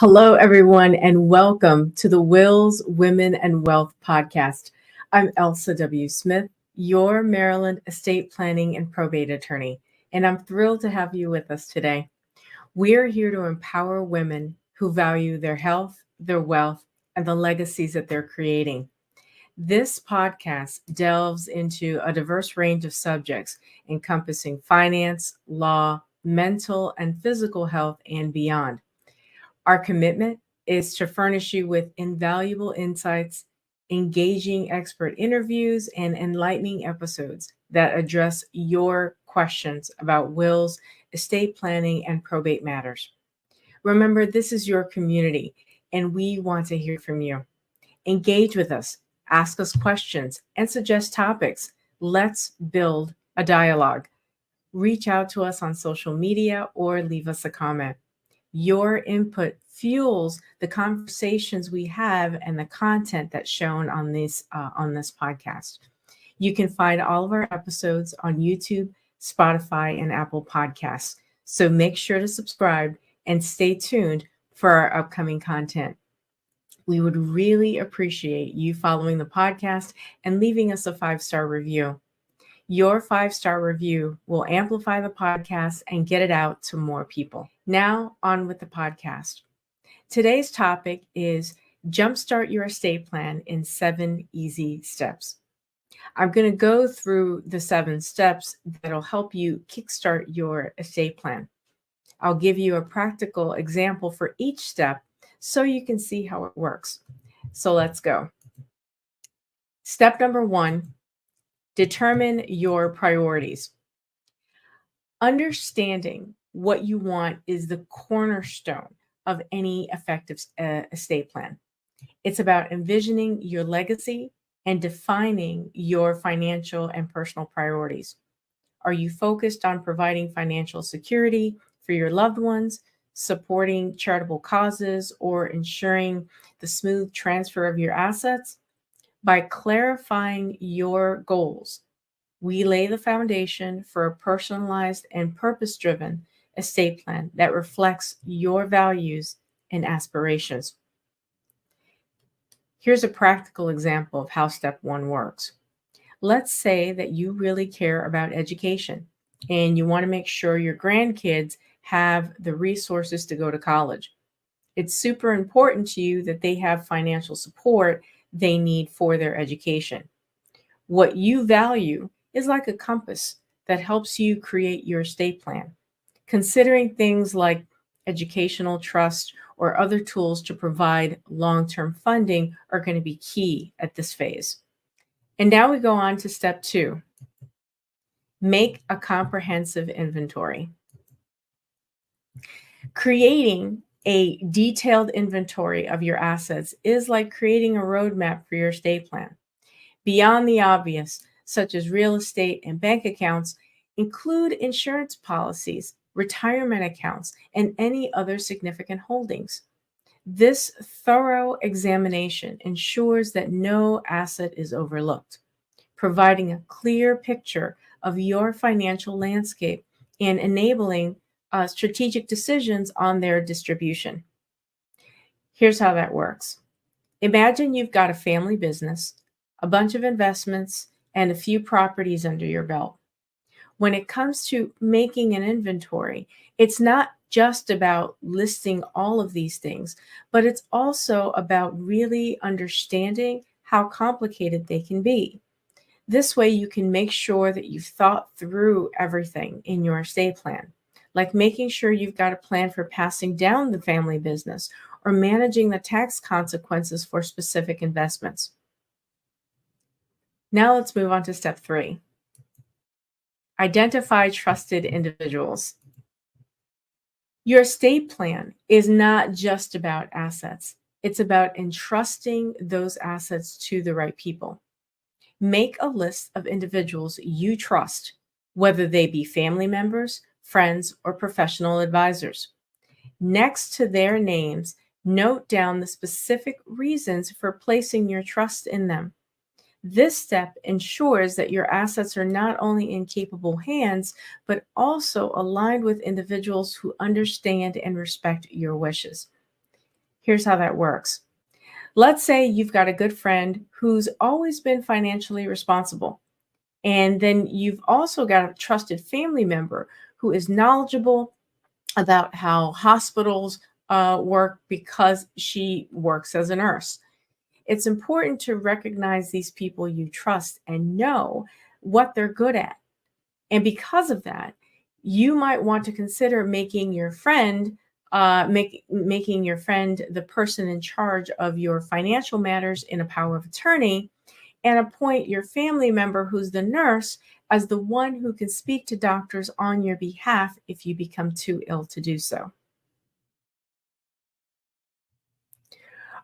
Hello, everyone, and welcome to the Wills, Women, and Wealth podcast. I'm Elsa W. Smith, your Maryland estate planning and probate attorney, and I'm thrilled to have you with us today. We're here to empower women who value their health, their wealth, and the legacies that they're creating. This podcast delves into a diverse range of subjects encompassing finance, law, mental, and physical health, and beyond. Our commitment is to furnish you with invaluable insights, engaging expert interviews, and enlightening episodes that address your questions about wills, estate planning, and probate matters. Remember, this is your community, and we want to hear from you. Engage with us, ask us questions, and suggest topics. Let's build a dialogue. Reach out to us on social media or leave us a comment. Your input fuels the conversations we have and the content that's shown on this podcast. You can find all of our episodes on YouTube, Spotify, and Apple Podcasts. So make sure to subscribe and stay tuned for our upcoming content. We would really appreciate you following the podcast and leaving us a 5-star review. Your 5-star review will amplify the podcast and get it out to more people. Now, on with the podcast. Today's topic is Jumpstart Your Estate Plan in 7 Easy Steps. I'm going to go through the 7 steps that'll help you kickstart your estate plan. I'll give you a practical example for each step so you can see how it works. So let's go. Step number 1. Determine your priorities. Understanding what you want is the cornerstone of any effective estate plan. It's about envisioning your legacy and defining your financial and personal priorities. Are you focused on providing financial security for your loved ones, supporting charitable causes, or ensuring the smooth transfer of your assets? By clarifying your goals, we lay the foundation for a personalized and purpose-driven estate plan that reflects your values and aspirations. Here's a practical example of how step 1 works. Let's say that you really care about education and you want to make sure your grandkids have the resources to go to college. It's super important to you that they have financial support they need for their education. What you value is like a compass that helps you create your estate plan. Considering things like educational trust or other tools to provide long-term funding are going to be key at this phase. And now we go on to step 2. Make a comprehensive inventory. Creating a detailed inventory of your assets is like creating a roadmap for your estate plan. Beyond the obvious, such as real estate and bank accounts, include insurance policies, retirement accounts, and any other significant holdings. This thorough examination ensures that no asset is overlooked, providing a clear picture of your financial landscape and enabling strategic decisions on their distribution. Here's how that works. Imagine you've got a family business, a bunch of investments, and a few properties under your belt. When it comes to making an inventory, it's not just about listing all of these things, but it's also about really understanding how complicated they can be. This way you can make sure that you've thought through everything in your estate plan, like making sure you've got a plan for passing down the family business or managing the tax consequences for specific investments. Now let's move on to step 3. Identify trusted individuals. Your estate plan is not just about assets. It's about entrusting those assets to the right people. Make a list of individuals you trust, whether they be family members, friends, or professional advisors. Next to their names, note down the specific reasons for placing your trust in them. This step ensures that your assets are not only in capable hands, but also aligned with individuals who understand and respect your wishes. Here's how that works. Let's say you've got a good friend who's always been financially responsible. And then you've also got a trusted family member who is knowledgeable about how hospitals work because she works as a nurse. It's important to recognize these people you trust and know what they're good at. And because of that, you might want to consider making your friend the person in charge of your financial matters in a power of attorney, and appoint your family member who's the nurse as the one who can speak to doctors on your behalf if you become too ill to do so.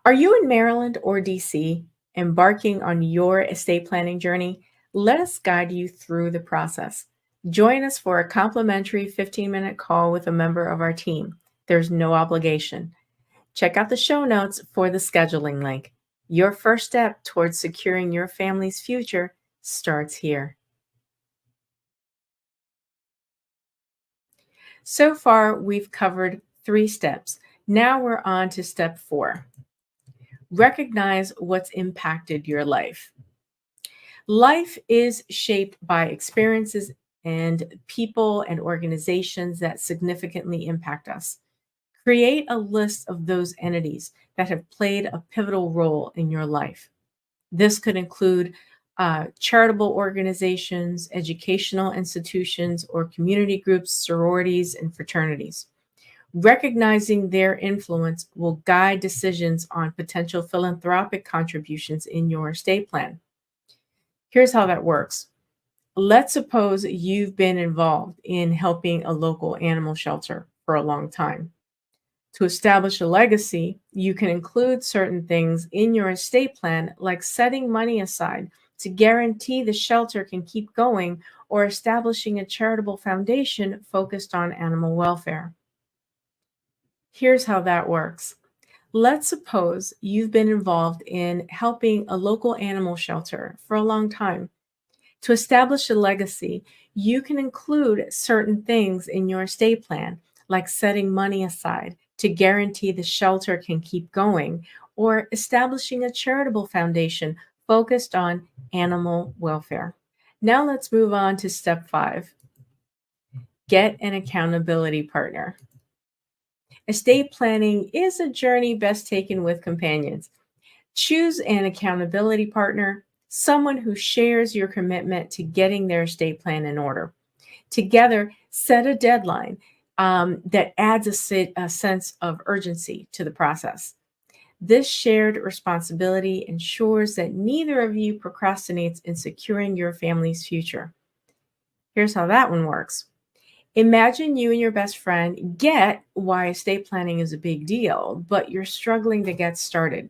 Are you in Maryland or DC embarking on your estate planning journey? Let us guide you through the process. Join us for a complimentary 15-minute call with a member of our team. There's no obligation. Check out the show notes for the scheduling link. Your first step towards securing your family's future starts here. So far, we've covered 3 steps. Now we're on to step 4. Recognize what's impacted your life. Life is shaped by experiences and people and organizations that significantly impact us. Create a list of those entities that have played a pivotal role in your life. This could include charitable organizations, educational institutions, or community groups, sororities, and fraternities. Recognizing their influence will guide decisions on potential philanthropic contributions in your estate plan. Here's how that works. Let's suppose you've been involved in helping a local animal shelter for a long time. To establish a legacy, you can include certain things in your estate plan, like setting money aside to guarantee the shelter can keep going, or establishing a charitable foundation focused on animal welfare. Here's how that works. Let's suppose you've been involved in helping a local animal shelter for a long time. To establish a legacy, you can include certain things in your estate plan, like setting money aside to guarantee the shelter can keep going, or establishing a charitable foundation focused on animal welfare. Now let's move on to step 5. Get an accountability partner. Estate planning is a journey best taken with companions. Choose an accountability partner, someone who shares your commitment to getting their estate plan in order. Together, set a deadline that adds a sense of urgency to the process. This shared responsibility ensures that neither of you procrastinates in securing your family's future. Here's how that one works. Imagine you and your best friend get why estate planning is a big deal, but you're struggling to get started.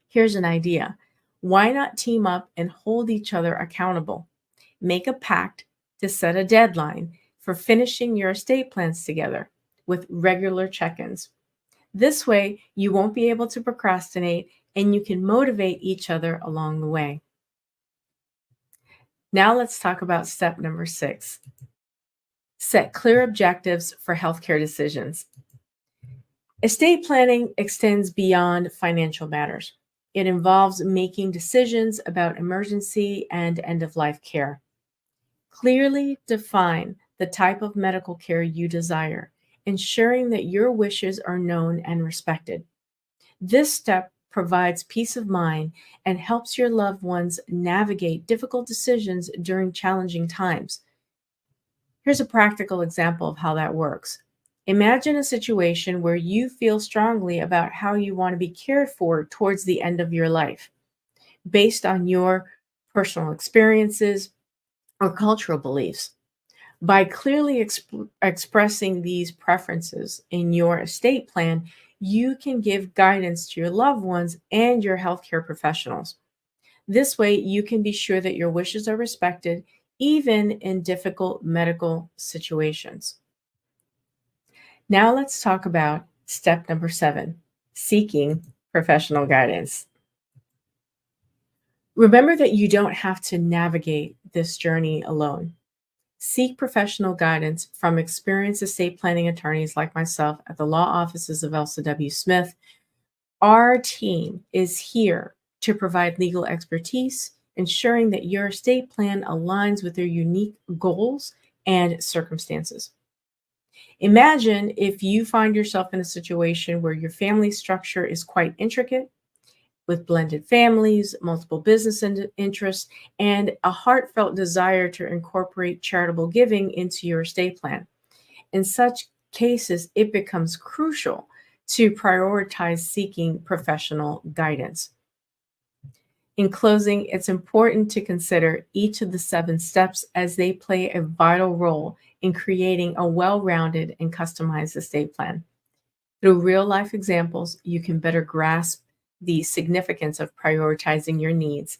Here's an idea. Why not team up and hold each other accountable? Make a pact to set a deadline for finishing your estate plans together with regular check ins. This way, you won't be able to procrastinate and you can motivate each other along the way. Now, let's talk about step number 6. Set clear objectives for healthcare decisions. Estate planning extends beyond financial matters. It involves making decisions about emergency and end of life care. Clearly define the type of medical care you desire, ensuring that your wishes are known and respected. This step provides peace of mind and helps your loved ones navigate difficult decisions during challenging times. Here's a practical example of how that works. Imagine a situation where you feel strongly about how you want to be cared for towards the end of your life, based on your personal experiences or cultural beliefs. By clearly expressing these preferences in your estate plan, you can give guidance to your loved ones and your healthcare professionals. This way, you can be sure that your wishes are respected, even in difficult medical situations. Now, let's talk about step number 7, seeking professional guidance. Remember that you don't have to navigate this journey alone. Seek professional guidance from experienced estate planning attorneys like myself at the law offices of Elsa W. Smith, Our team is here to provide legal expertise, ensuring that your estate plan aligns with your unique goals and circumstances. Imagine if you find yourself in a situation where your family structure is quite intricate, with blended families, multiple business interests, and a heartfelt desire to incorporate charitable giving into your estate plan. In such cases, it becomes crucial to prioritize seeking professional guidance. In closing, it's important to consider each of the 7 steps as they play a vital role in creating a well rounded and customized estate plan. Through real life examples, you can better grasp the significance of prioritizing your needs,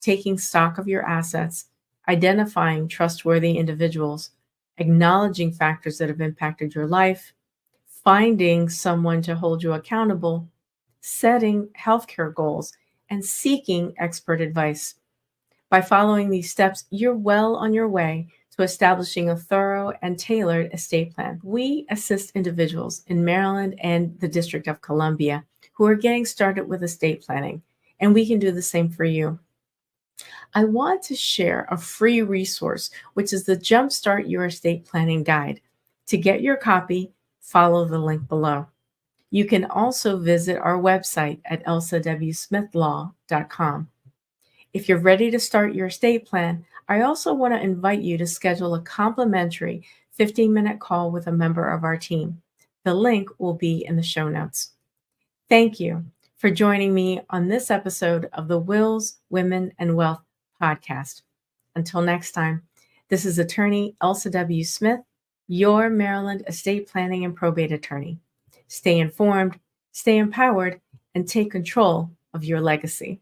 taking stock of your assets, identifying trustworthy individuals, acknowledging factors that have impacted your life, finding someone to hold you accountable, setting healthcare goals, and seeking expert advice. By following these steps, you're well on your way to establishing a thorough and tailored estate plan. We assist individuals in Maryland and the District of Columbia who are getting started with estate planning, and we can do the same for you. I want to share a free resource, which is the Jumpstart Your Estate Planning Guide. To get your copy, follow the link below. You can also visit our website at elsawsmithlaw.com. If you're ready to start your estate plan, I also want to invite you to schedule a complimentary 15-minute call with a member of our team. The link will be in the show notes. Thank you for joining me on this episode of the Wills, Women, and Wealth podcast. Until next time, this is attorney Elsa W. Smith, your Maryland estate planning and probate attorney. Stay informed, stay empowered, and take control of your legacy.